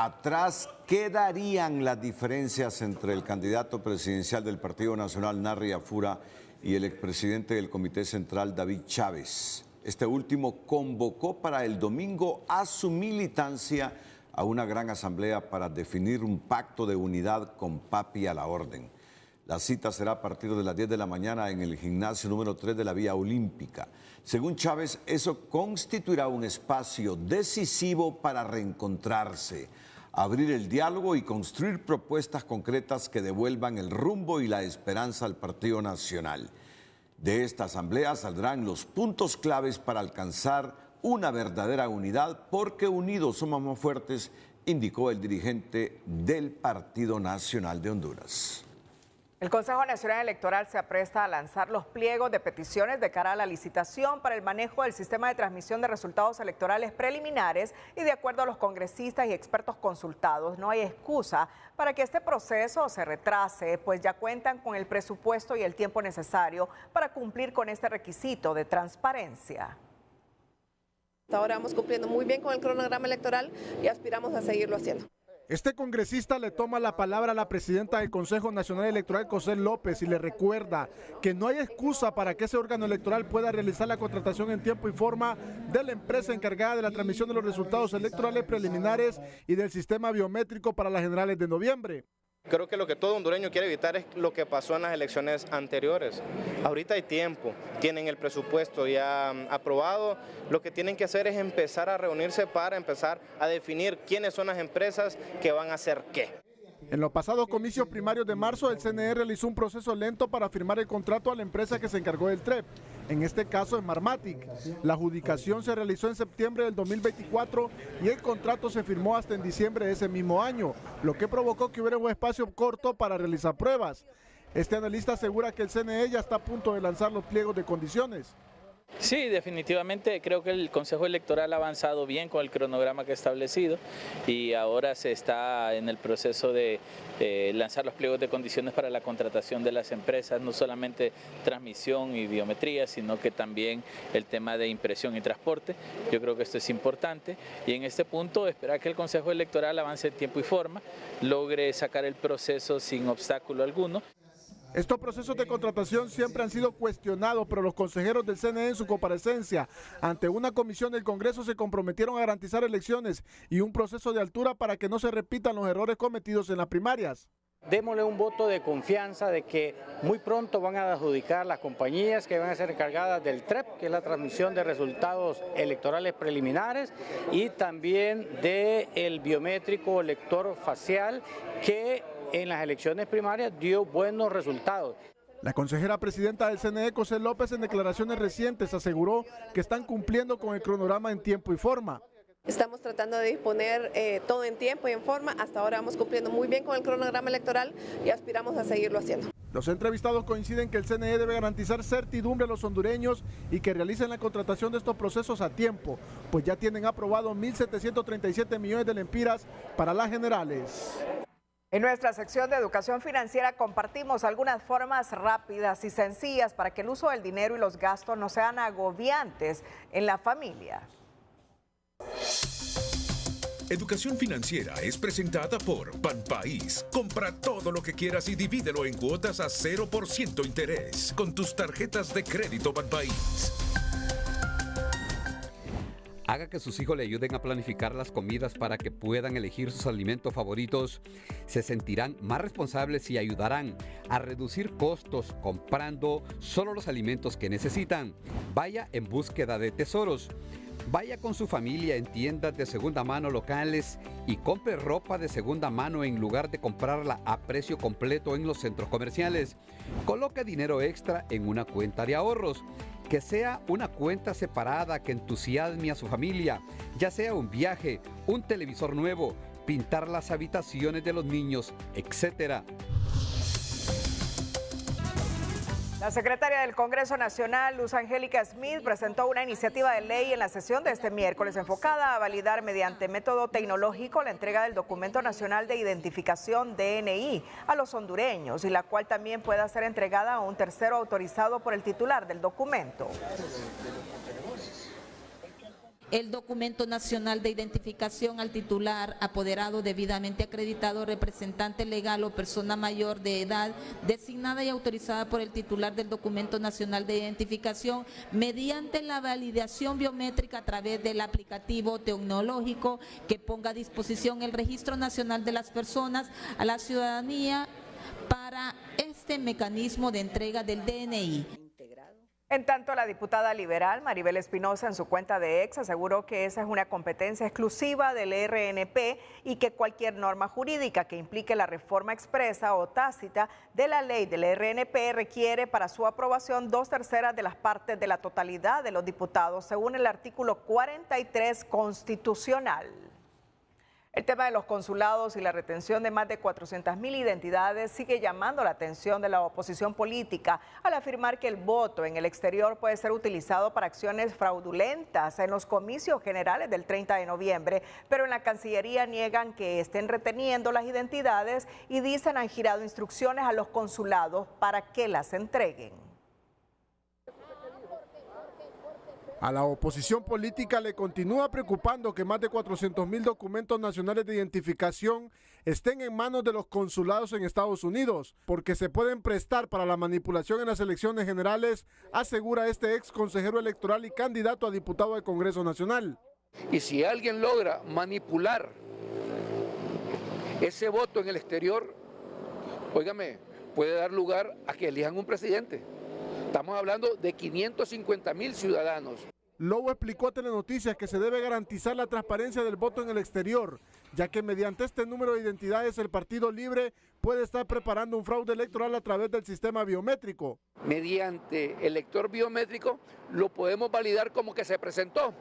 atrás quedarían las diferencias entre el candidato presidencial del Partido Nacional, Narria Fura, y el expresidente del Comité Central, David Chávez. Este último convocó para el domingo a su militancia a una gran asamblea para definir un pacto de unidad con Papi a la orden. La cita será a partir de las 10 de la mañana en el gimnasio número 3 de la Vía Olímpica. Según Chávez, eso constituirá un espacio decisivo para reencontrarse, abrir el diálogo y construir propuestas concretas que devuelvan el rumbo y la esperanza al Partido Nacional. De esta asamblea saldrán los puntos claves para alcanzar una verdadera unidad, porque unidos somos más fuertes, indicó el dirigente del Partido Nacional de Honduras. El Consejo Nacional Electoral se apresta a lanzar los pliegos de peticiones de cara a la licitación para el manejo del sistema de transmisión de resultados electorales preliminares y de acuerdo a los congresistas y expertos consultados, no hay excusa para que este proceso se retrase, pues ya cuentan con el presupuesto y el tiempo necesario para cumplir con este requisito de transparencia. Hasta ahora vamos cumpliendo muy bien con el cronograma electoral y aspiramos a seguirlo haciendo. Este congresista le toma la palabra a la presidenta del Consejo Nacional Electoral, Cosel López, y le recuerda que no hay excusa para que ese órgano electoral pueda realizar la contratación en tiempo y forma de la empresa encargada de la transmisión de los resultados electorales preliminares y del sistema biométrico para las generales de noviembre. Creo que lo que todo hondureño quiere evitar es lo que pasó en las elecciones anteriores. Ahorita hay tiempo, tienen el presupuesto ya aprobado, lo que tienen que hacer es empezar a reunirse para empezar a definir quiénes son las empresas que van a hacer qué. En los pasados comicios primarios de marzo, el CNE realizó un proceso lento para firmar el contrato a la empresa que se encargó del TREP. En este caso es Marmatic. La adjudicación se realizó en septiembre del 2024 y el contrato se firmó hasta en diciembre de ese mismo año, lo que provocó que hubiera un espacio corto para realizar pruebas. Este analista asegura que el CNE ya está a punto de lanzar los pliegos de condiciones. Sí, definitivamente creo que el Consejo Electoral ha avanzado bien con el cronograma que ha establecido y ahora se está en el proceso de lanzar los pliegos de condiciones para la contratación de las empresas, no solamente transmisión y biometría, sino que también el tema de impresión y transporte. Yo creo que esto es importante y en este punto esperar que el Consejo Electoral avance en tiempo y forma, logre sacar el proceso sin obstáculo alguno. Estos procesos de contratación siempre han sido cuestionados, pero los consejeros del CNE en su comparecencia ante una comisión del Congreso se comprometieron a garantizar elecciones y un proceso de altura para que no se repitan los errores cometidos en las primarias. Démosle un voto de confianza de que muy pronto van a adjudicar las compañías que van a ser encargadas del TREP, que es la transmisión de resultados electorales preliminares, y también del biométrico lector facial que en las elecciones primarias dio buenos resultados. La consejera presidenta del CNE, Cosel López, en declaraciones recientes aseguró que están cumpliendo con el cronograma en tiempo y forma. Estamos tratando de disponer todo en tiempo y en forma. Hasta ahora vamos cumpliendo muy bien con el cronograma electoral y aspiramos a seguirlo haciendo. Los entrevistados coinciden que el CNE debe garantizar certidumbre a los hondureños y que realicen la contratación de estos procesos a tiempo, pues ya tienen aprobado 1.737 millones de lempiras para las generales. En nuestra sección de educación financiera compartimos algunas formas rápidas y sencillas para que el uso del dinero y los gastos no sean agobiantes en la familia. Educación financiera es presentada por Banpaís. Compra todo lo que quieras y divídelo en cuotas a 0% interés con tus tarjetas de crédito Banpaís. Haga que sus hijos le ayuden a planificar las comidas para que puedan elegir sus alimentos favoritos. Se sentirán más responsables y ayudarán a reducir costos comprando solo los alimentos que necesitan. Vaya en búsqueda de tesoros. Vaya con su familia en tiendas de segunda mano locales y compre ropa de segunda mano en lugar de comprarla a precio completo en los centros comerciales. Coloque dinero extra en una cuenta de ahorros. Que sea una cuenta separada que entusiasme a su familia, ya sea un viaje, un televisor nuevo, pintar las habitaciones de los niños, etc. La secretaria del Congreso Nacional, Luz Angélica Smith, presentó una iniciativa de ley en la sesión de este miércoles enfocada a validar mediante método tecnológico la entrega del Documento Nacional de Identificación DNI a los hondureños y la cual también pueda ser entregada a un tercero autorizado por el titular del documento. El documento nacional de identificación al titular, apoderado debidamente acreditado, representante legal o persona mayor de edad designada y autorizada por el titular del documento nacional de identificación mediante la validación biométrica a través del aplicativo tecnológico que ponga a disposición el Registro Nacional de las Personas a la ciudadanía para este mecanismo de entrega del DNI. En tanto, la diputada liberal Maribel Espinosa en su cuenta de X aseguró que esa es una competencia exclusiva del RNP y que cualquier norma jurídica que implique la reforma expresa o tácita de la ley del RNP requiere para su aprobación 2/3 de las partes de la totalidad de los diputados, según el artículo 43 constitucional. El tema de los consulados y la retención de más de 400.000 identidades sigue llamando la atención de la oposición política al afirmar que el voto en el exterior puede ser utilizado para acciones fraudulentas en los comicios generales del 30 de noviembre, pero en la Cancillería niegan que estén reteniendo las identidades y dicen han girado instrucciones a los consulados para que las entreguen. A la oposición política le continúa preocupando que más de 400.000 documentos nacionales de identificación estén en manos de los consulados en Estados Unidos, porque se pueden prestar para la manipulación en las elecciones generales, asegura este ex consejero electoral y candidato a diputado del Congreso Nacional. Y si alguien logra manipular ese voto en el exterior, óigame, puede dar lugar a que elijan un presidente. Estamos hablando de 550.000 ciudadanos. Lobo explicó a Telenoticias que se debe garantizar la transparencia del voto en el exterior, ya que mediante este número de identidades el Partido Libre puede estar preparando un fraude electoral a través del sistema biométrico. Mediante el lector biométrico lo podemos validar como que se presentó,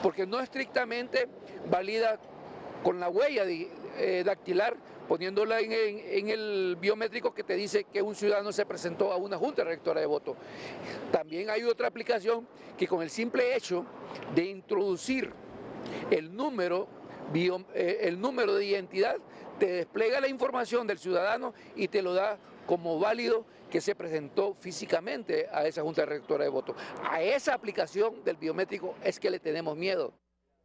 porque no estrictamente valida con la huella dactilar, poniéndola en el biométrico que te dice que un ciudadano se presentó a una junta rectora de voto. También hay otra aplicación que con el simple hecho de introducir el número de identidad, te despliega la información del ciudadano y te lo da como válido que se presentó físicamente a esa junta rectora de voto. A esa aplicación del biométrico es que le tenemos miedo.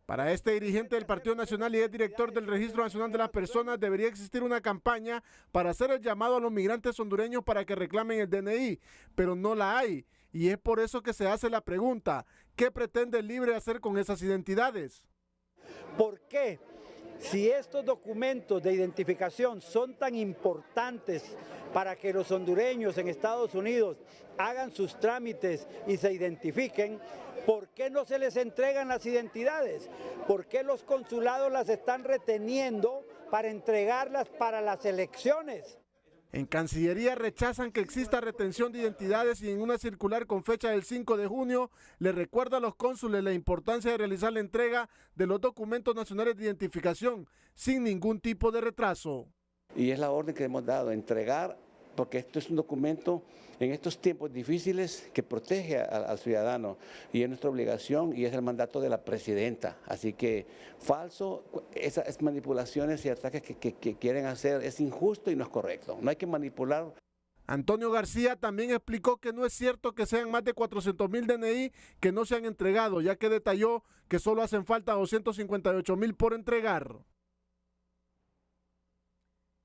Para este dirigente del Partido Nacional y es director del Registro Nacional de las Personas, debería existir una campaña para hacer el llamado a los migrantes hondureños para que reclamen el DNI, pero no la hay. Y es por eso que se hace la pregunta, ¿qué pretende el Libre hacer con esas identidades? ¿Por qué? Si estos documentos de identificación son tan importantes para que los hondureños en Estados Unidos hagan sus trámites y se identifiquen, ¿por qué no se les entregan las identidades? ¿Por qué los consulados las están reteniendo para entregarlas para las elecciones? En Cancillería rechazan que exista retención de identidades y en una circular con fecha del 5 de junio le recuerda a los cónsules la importancia de realizar la entrega de los documentos nacionales de identificación sin ningún tipo de retraso. Y es la orden que hemos dado, entregar, porque esto es un documento en estos tiempos difíciles que protege al ciudadano y es nuestra obligación y es el mandato de la presidenta. Así que falso, esas manipulaciones y ataques que quieren hacer es injusto y no es correcto. No hay que manipular. Antonio García también explicó que no es cierto que sean más de 400,000 DNI que no se han entregado, ya que detalló que solo hacen falta 258,000 por entregar.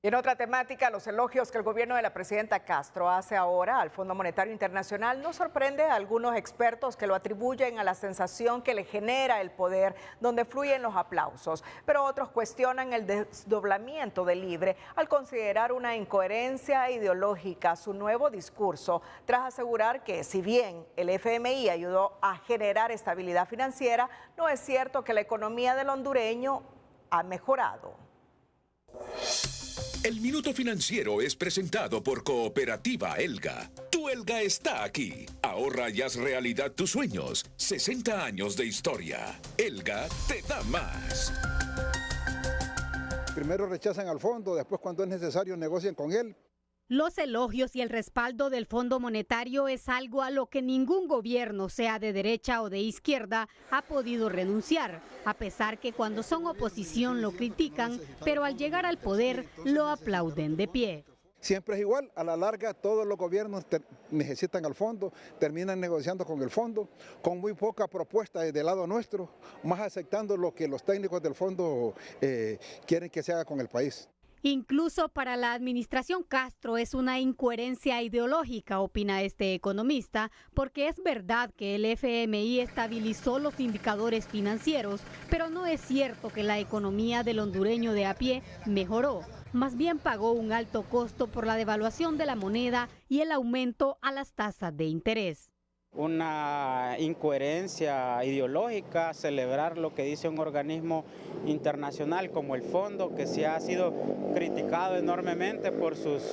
Y en otra temática, los elogios que el gobierno de la presidenta Castro hace ahora al Fondo Monetario Internacional no sorprende a algunos expertos que lo atribuyen a la sensación que le genera el poder, donde fluyen los aplausos. Pero otros cuestionan el desdoblamiento del Libre al considerar una incoherencia ideológica su nuevo discurso, tras asegurar que si bien el FMI ayudó a generar estabilidad financiera, no es cierto que la economía del hondureño ha mejorado. El Minuto Financiero es presentado por Cooperativa Elga. Tu Elga está aquí. Ahorra y haz realidad tus sueños. 60 años de historia. Elga te da más. Primero rechazan al fondo, después cuando es necesario negocian con él. Los elogios y el respaldo del Fondo Monetario es algo a lo que ningún gobierno, sea de derecha o de izquierda, ha podido renunciar, a pesar que cuando son oposición lo critican, pero al llegar al poder lo aplauden de pie. Siempre es igual, a la larga todos los gobiernos necesitan al fondo, terminan negociando con el fondo, con muy poca propuesta del lado nuestro, más aceptando lo que los técnicos del fondo quieren que se haga con el país. Incluso para la administración Castro es una incoherencia ideológica, opina este economista, porque es verdad que el FMI estabilizó los indicadores financieros, pero no es cierto que la economía del hondureño de a pie mejoró. Más bien pagó un alto costo por la devaluación de la moneda y el aumento a las tasas de interés. Una incoherencia ideológica, celebrar lo que dice un organismo internacional como el Fondo, que sí ha sido criticado enormemente por sus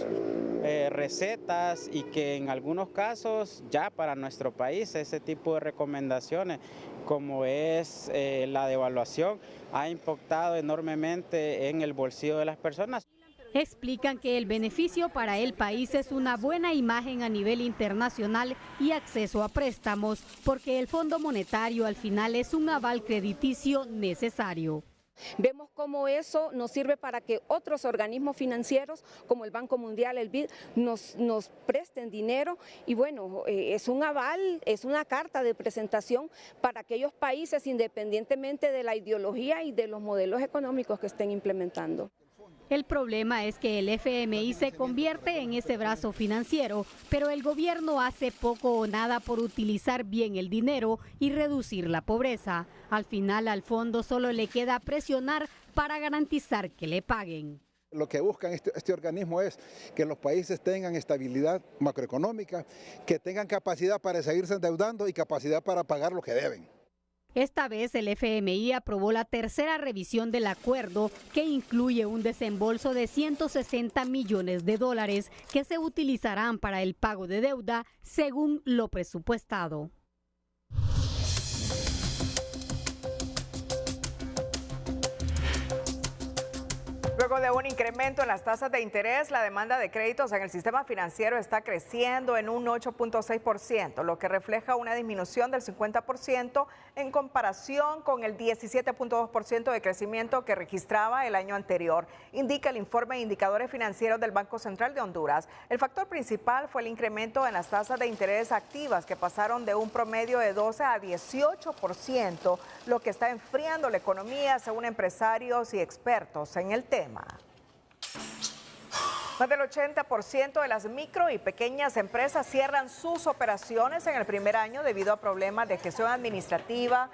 recetas y que en algunos casos ya para nuestro país ese tipo de recomendaciones como es la devaluación ha impactado enormemente en el bolsillo de las personas. Explican que el beneficio para el país es una buena imagen a nivel internacional y acceso a préstamos, porque el Fondo Monetario al final es un aval crediticio necesario. Vemos cómo eso nos sirve para que otros organismos financieros como el Banco Mundial, el BID, nos presten dinero y bueno, es un aval, es una carta de presentación para aquellos países independientemente de la ideología y de los modelos económicos que estén implementando. El problema es que el FMI se convierte en ese brazo financiero, pero el gobierno hace poco o nada por utilizar bien el dinero y reducir la pobreza. Al final al fondo solo le queda presionar para garantizar que le paguen. Lo que buscan este organismo es que los países tengan estabilidad macroeconómica, que tengan capacidad para seguirse endeudando y capacidad para pagar lo que deben. Esta vez el FMI aprobó la tercera revisión del acuerdo que incluye un desembolso de 160 millones de dólares que se utilizarán para el pago de deuda según lo presupuestado. Luego de un incremento en las tasas de interés, la demanda de créditos en el sistema financiero está creciendo en un 8.6%, lo que refleja una disminución del 50% en comparación con el 17.2% de crecimiento que registraba el año anterior, indica el informe de indicadores financieros del Banco Central de Honduras. El factor principal fue el incremento en las tasas de interés activas, que pasaron de un promedio de 12 a 18%, lo que está enfriando la economía, según empresarios y expertos en el tema. Más del 80% de las micro y pequeñas empresas cierran sus operaciones en el primer año debido a problemas de gestión administrativa,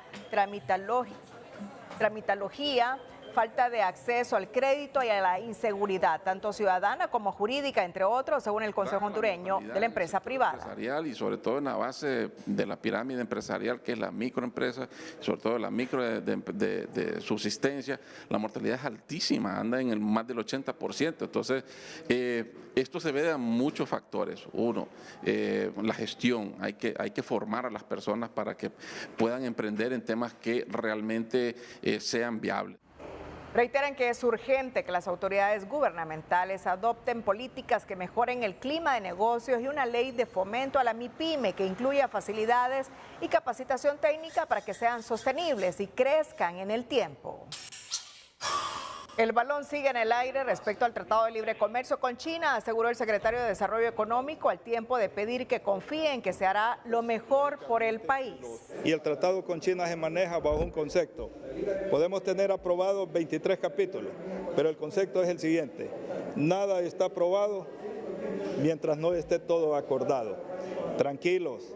tramitología, falta de acceso al crédito y a la inseguridad, tanto ciudadana como jurídica, entre otros, según el Consejo Hondureño de la Empresa Privada. Y sobre todo en la base de la pirámide empresarial, que es la microempresa, sobre todo la micro de subsistencia, la mortalidad es altísima, anda en el más del 80%. Entonces, esto se debe a muchos factores. Uno, la gestión, hay que formar a las personas para que puedan emprender en temas que realmente sean viables. Reiteran que es urgente que las autoridades gubernamentales adopten políticas que mejoren el clima de negocios y una ley de fomento a la MIPYME que incluya facilidades y capacitación técnica para que sean sostenibles y crezcan en el tiempo. El balón sigue en el aire respecto al Tratado de Libre Comercio con China, aseguró el secretario de Desarrollo Económico, al tiempo de pedir que confíen que se hará lo mejor por el país. Y el tratado con China se maneja bajo un concepto. Podemos tener aprobados 23 capítulos, pero el concepto es el siguiente: nada está aprobado mientras no esté todo acordado. Tranquilos.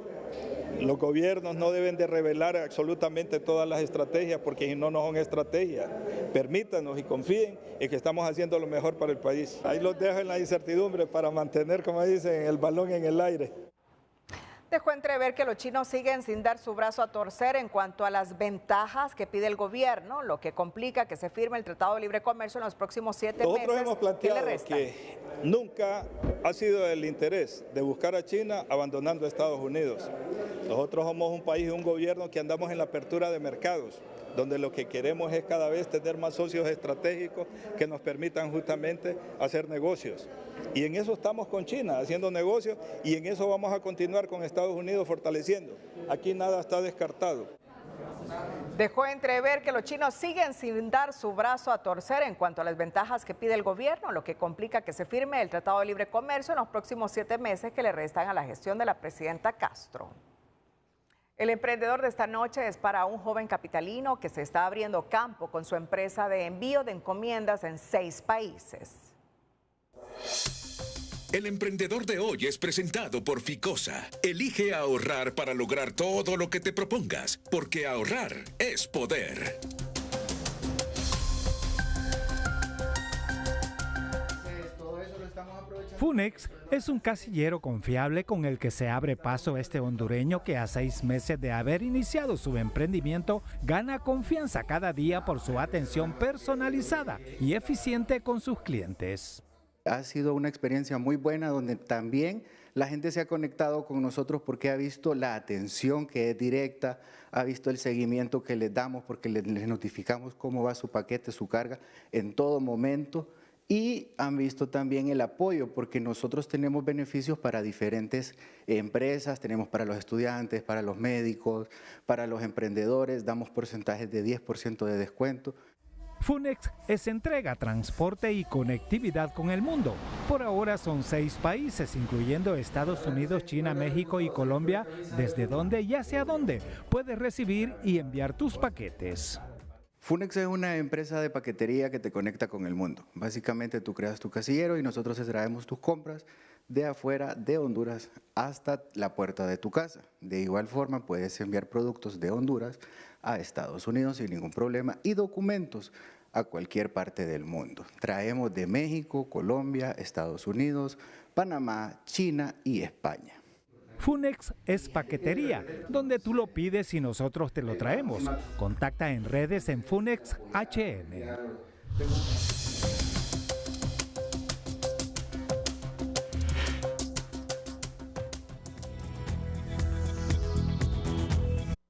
Los gobiernos no deben de revelar absolutamente todas las estrategias, porque si no, no son estrategias. Permítanos y confíen en que estamos haciendo lo mejor para el país. Ahí los dejo en la incertidumbre para mantener, como dicen, el balón en el aire. Dejó entrever que los chinos siguen sin dar su brazo a torcer en cuanto a las ventajas que pide el gobierno, lo que complica que se firme el Tratado de Libre Comercio en los próximos 7 meses. Nosotros hemos planteado que nunca ha sido el interés de buscar a China abandonando a Estados Unidos. Nosotros somos un país y un gobierno que andamos en la apertura de mercados, donde lo que queremos es cada vez tener más socios estratégicos que nos permitan justamente hacer negocios. Y en eso estamos con China, haciendo negocios, y en eso vamos a continuar con Estados Unidos fortaleciendo. Aquí nada está descartado. Dejó entrever que los chinos siguen sin dar su brazo a torcer en cuanto a las ventajas que pide el gobierno, lo que complica que se firme el Tratado de Libre Comercio en los próximos 7 meses que le restan a la gestión de la presidenta Castro. El emprendedor de esta noche es para un joven capitalino que se está abriendo campo con su empresa de envío de encomiendas en 6 países. El emprendedor de hoy es presentado por Ficosa. Elige ahorrar para lograr todo lo que te propongas, porque ahorrar es poder. Funex es un casillero confiable con el que se abre paso este hondureño que a 6 meses de haber iniciado su emprendimiento gana confianza cada día por su atención personalizada y eficiente con sus clientes. Ha sido una experiencia muy buena donde también la gente se ha conectado con nosotros porque ha visto la atención que es directa, ha visto el seguimiento que les damos porque les notificamos cómo va su paquete, su carga en todo momento. Y han visto también el apoyo, porque nosotros tenemos beneficios para diferentes empresas, tenemos para los estudiantes, para los médicos, para los emprendedores, damos porcentajes de 10% de descuento. Funex es entrega, transporte y conectividad con el mundo. Por ahora son 6 países, incluyendo Estados Unidos, China, México y Colombia, desde donde y hacia dónde puedes recibir y enviar tus paquetes. Funex es una empresa de paquetería que te conecta con el mundo. Básicamente tú creas tu casillero y nosotros te traemos tus compras de afuera de Honduras hasta la puerta de tu casa. De igual forma puedes enviar productos de Honduras a Estados Unidos sin ningún problema y documentos a cualquier parte del mundo. Traemos de México, Colombia, Estados Unidos, Panamá, China y España. Funex es paquetería, donde tú lo pides y nosotros te lo traemos. Contacta en redes en Funex HN.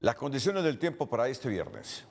Las condiciones del tiempo para este viernes.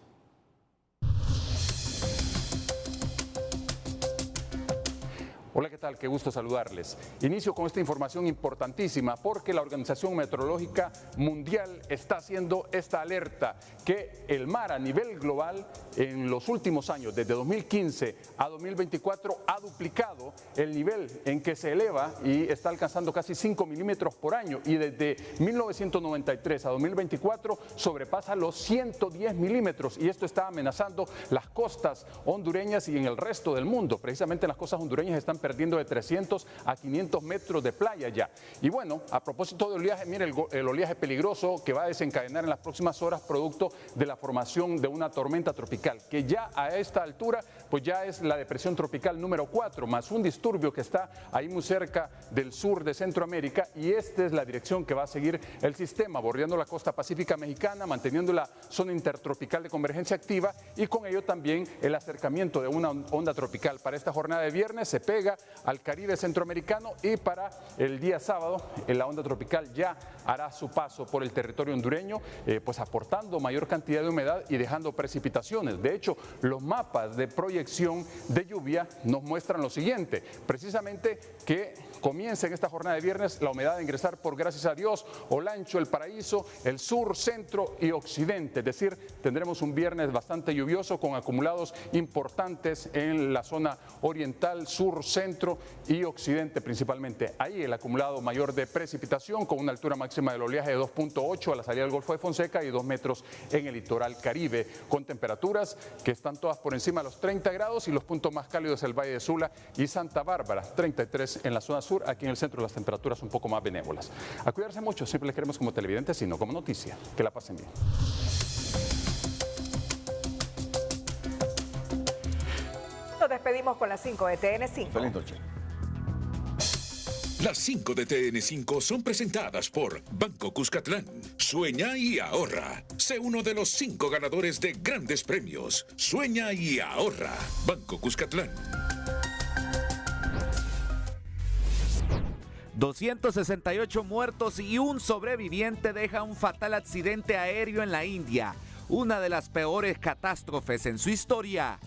Hola, ¿qué tal? Qué gusto saludarles. Inicio con esta información importantísima porque la Organización Meteorológica Mundial está haciendo esta alerta que el mar a nivel global en los últimos años, desde 2015 a 2024, ha duplicado el nivel en que se eleva y está alcanzando casi 5 milímetros por año, y desde 1993 a 2024 sobrepasa los 110 milímetros, y esto está amenazando las costas hondureñas y en el resto del mundo. Precisamente en las costas hondureñas están perdiendo de 300 a 500 metros de playa ya. Y bueno, a propósito de oleaje, mire el oleaje peligroso que va a desencadenar en las próximas horas producto de la formación de una tormenta tropical, que ya a esta altura pues ya es la depresión tropical número 4, más un disturbio que está ahí muy cerca del sur de Centroamérica, y esta es la dirección que va a seguir el sistema, bordeando la costa pacífica mexicana, manteniendo la zona intertropical de convergencia activa y con ello también el acercamiento de una onda tropical. Para esta jornada de viernes se pega al Caribe centroamericano, y para el día sábado la onda tropical ya hará su paso por el territorio hondureño, pues aportando mayor cantidad de humedad y dejando precipitaciones. De hecho, los mapas de proyección de lluvia nos muestran lo siguiente, precisamente que comienza en esta jornada de viernes la humedad a ingresar por, gracias a Dios, Olancho, El Paraíso, el sur, centro y occidente. Es decir, tendremos un viernes bastante lluvioso con acumulados importantes en la zona oriental, sur, centro y occidente principalmente. Ahí el acumulado mayor de precipitación con una altura máxima del oleaje de 2.8 a la salida del Golfo de Fonseca y 2 metros en el litoral Caribe, con temperaturas que están todas por encima de los 30 grados, y los puntos más cálidos el Valle de Sula y Santa Bárbara, 33 en la zona sur. Aquí en el centro las temperaturas un poco más benévolas. A cuidarse mucho, siempre les queremos como televidentes, sino como noticia. Que la pasen bien. Nos despedimos con las 5 de TN5. Feliz noche. Las 5 de TN5 son presentadas por Banco Cuscatlán. Sueña y ahorra. Sé uno de los 5 ganadores de grandes premios. Sueña y ahorra. Banco Cuscatlán. 268 muertos y un sobreviviente deja un fatal accidente aéreo en la India, una de las peores catástrofes en su historia.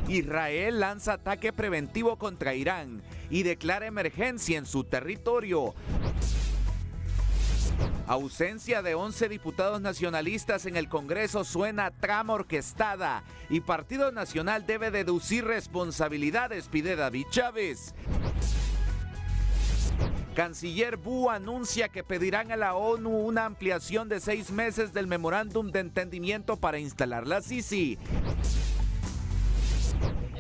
Israel lanza ataque preventivo contra Irán y declara emergencia en su territorio. Ausencia de 11 diputados nacionalistas en el Congreso suena a trama orquestada y Partido Nacional debe deducir responsabilidades, pide David Chávez. Canciller Wu anuncia que pedirán a la ONU una ampliación de 6 meses del memorándum de entendimiento para instalar la Sisi.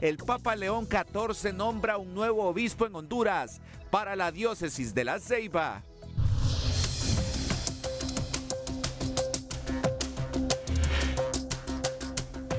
El Papa León XIV nombra un nuevo obispo en Honduras para la diócesis de La Ceiba.